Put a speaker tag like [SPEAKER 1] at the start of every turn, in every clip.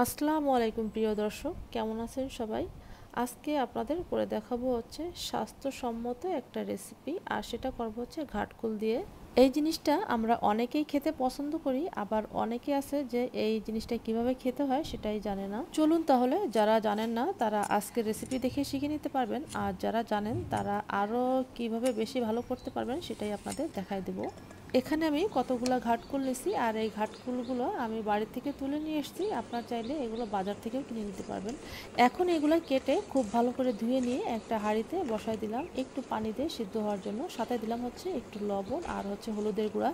[SPEAKER 1] আসসালামু আলাইকুম প্রিয় দর্শক, কেমন আছেন সবাই? আজকে আপনাদের করে দেখাবো হচ্ছে স্বাস্থ্যসম্মত একটা রেসিপি, আর সেটা করব হচ্ছে ঘাটকুল দিয়ে। এই জিনিসটা আমরা অনেকেই খেতে পছন্দ করি, আবার অনেকে আছে যে এই জিনিসটা কিভাবে খেতে হয় সেটাই জানে না। চলুন তাহলে যারা জানেন না তারা আজকের রেসিপি দেখে শিখে নিতে পারবেন, আর যারা জানেন তারা আরও কিভাবে বেশি ভালো করতে পারবেন সেটাই আপনাদের দেখাই দেবো। এখানে আমি কতগুলো ঘাটকুল নিছি, আর এই ঘাটকুলগুলো আমি বাড়ি থেকে তুলে নিয়ে এসেছি। আপনার চাইলে এগুলো বাজার থেকেও কিনে নিতে পারবেন। এখন এগুলো কেটে খুব ভালো করে ধুয়ে নিয়ে একটা হাঁড়িতে বসাই দিলাম একটু পানি দিয়ে সিদ্ধ হওয়ার জন্য। সাথে দিলাম হচ্ছে একটু লবণ আর হচ্ছে হলুদের গুঁড়া।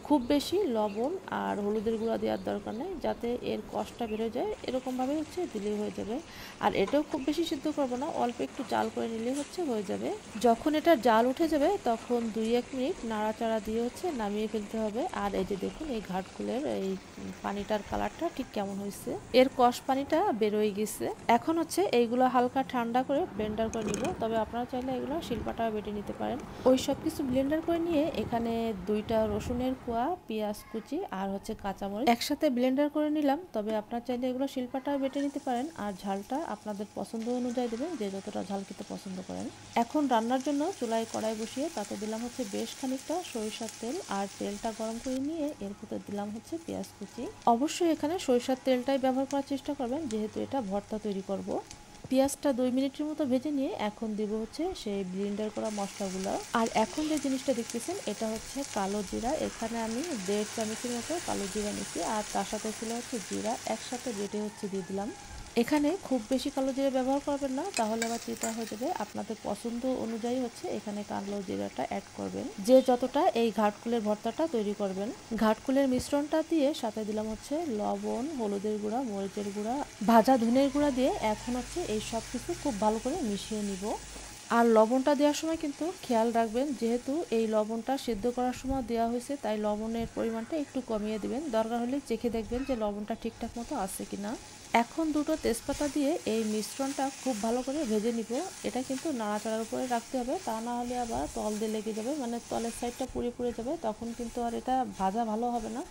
[SPEAKER 1] খুব বেশি লবণ আর হলুদের গুঁড়া দেওয়ার দরকার নেই, যাতে এর কষটা বেরো যায় এরকমভাবে হচ্ছে দিলেই হয়ে যাবে। আর এটাও খুব বেশি সিদ্ধ করবো না, অল্প একটু জাল করে নিলেই হচ্ছে হয়ে যাবে। যখন এটা জাল উঠে যাবে তখন 2-1 মিনিট নাড়াচাড়া দিয়ে হচ্ছে নামিয়ে ফেলতে হবে। আর এই যে দেখুন এই ঘাটকুলের এই পানিটার কালারটা ঠিক কেমন হয়েছে, এর কষ পানিটা বেরোয় গেছে। এখন হচ্ছে এইগুলো হালকা ঠান্ডা করে ব্লেন্ডার করে নিব, তবে আপনারা চাইলে এগুলো শিলপাটাও বেটে নিতে পারেন। ওই সব কিছু ব্লেন্ডার করে নিয়ে এখানে 2টা রসুনের কোয়া, পেঁয়াজ কুচি আর হচ্ছে কাঁচামরিচ একসাথে ব্লেন্ডার করে নিলাম। তবে আপনারা চাইলে এগুলো শিলপাটাও বেটে নিতে পারেন, আর ঝালটা আপনাদের পছন্দ অনুযায়ী দেবেন, যে যতটা ঝাল খেতে পছন্দ করেন। এখন রান্নার জন্য চুলায় কড়াই বসিয়ে তাতে দিলাম হচ্ছে বেশ খানিকটা সরিষার তেল, আর তেলটা গরম করে নিয়ে এর ভিতর দিলাম হচ্ছে পেঁয়াজ কুচি। অবশ্যই এখানে সরিষার তেলটাই ব্যবহার করার চেষ্টা করবেন, যেহেতু এটা ভর্তা তৈরি করব। পেঁয়াজটা 2 মিনিটের মতো ভেজে নিয়ে এখন দিব হচ্ছে সেই ব্লেন্ডার করা মশলাগুলো। আর এখন যে জিনিসটা দেখতেছেন এটা হচ্ছে কালো জিরা। এখানে আমি 1.5 চামচের মতো কালো জিরা নিচ্ছি, আর তার সাথে ছিল হচ্ছে জিরা একসাথে বেটে হচ্ছে দিয়ে দিলাম। এখানে খুব বেশি কালো জিরা ব্যবহার করবেন না, তাহলে আবার তিতা হয়ে যাবে। আপনাদের পছন্দ অনুযায়ী হচ্ছে এখানে কালো জিরাটা অ্যাড করবেন, যে যতটা এই ঘাটকুলের ভর্তাটা তৈরি করবেন। ঘাটকুলের মিশ্রণটা দিয়ে সাথে দিলাম হচ্ছে লবণ, হলুদের গুঁড়া, মরিচের গুঁড়া, ভাজা ধনের গুঁড়া দিয়ে এখন হচ্ছে এই সব কিছু খুব ভালো করে মিশিয়ে নিব। আর লবণটা দেওয়ার সময় কিন্তু খেয়াল রাখবেন, যেহেতু এই লবণটা সিদ্ধ করার সময় দেওয়া হয়েছে তাই লবণের পরিমাণটা একটু কমিয়ে দিবেন। দরকার হলে চেখে দেখবেন যে লবণটা ঠিকঠাক মতো আছে কিনা। এখন 2টো তেজপাতা দিয়ে এই মিশ্রণটা খুব ভালো করে ভেজে নিব। এটা কিন্তু নাড়াচাড়ার উপরে রাখতে হবে, তা না হলে আবার তল দিয়ে লেগে যাবে, মানে তলের সাইডটা পুড়ে পুড়ে যাবে, তখন কিন্তু আর এটা ভাজা ভালো হবে না।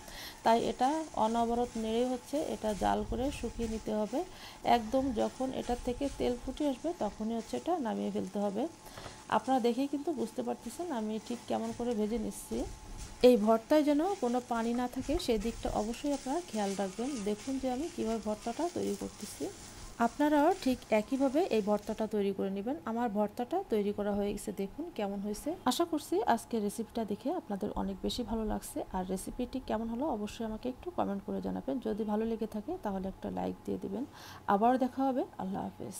[SPEAKER 1] তাই এটা অনবরত নেড়ে হচ্ছে এটা জাল করে শুকিয়ে নিতে হবে। একদম যখন এটার থেকে তেল ফুটে আসবে তখনই হচ্ছে এটা নামিয়ে ফেলতে হবে। আপনারা দেখেই কিন্তু বুঝতে পারতেছেন আমি ঠিক কেমন করে ভেজে নিচ্ছি। এই ভর্তায় যেন কোনো পানি না থাকে সেদিকটা অবশ্যই আপনারা খেয়াল রাখবেন। দেখুন যে আমি কীভাবে ভর্তাটা তৈরি করতেছি। আপনারাও ঠিক একইভাবে এই ভর্তাটা তৈরি করে নেবেন। আমার ভর্তাটা তৈরি করা হয়ে গেছে, দেখুন কেমন হয়েছে। আশা করছি আজকের রেসিপিটা দেখে আপনাদের অনেক বেশি ভালো লাগছে। আর রেসিপিটি কেমন হলো অবশ্যই আমাকে একটু কমেন্ট করে জানাবেন। যদি ভালো লেগে থাকে তাহলে একটা লাইক দিয়ে দিবেন। আবারও দেখা হবে। আল্লাহ হাফেজ।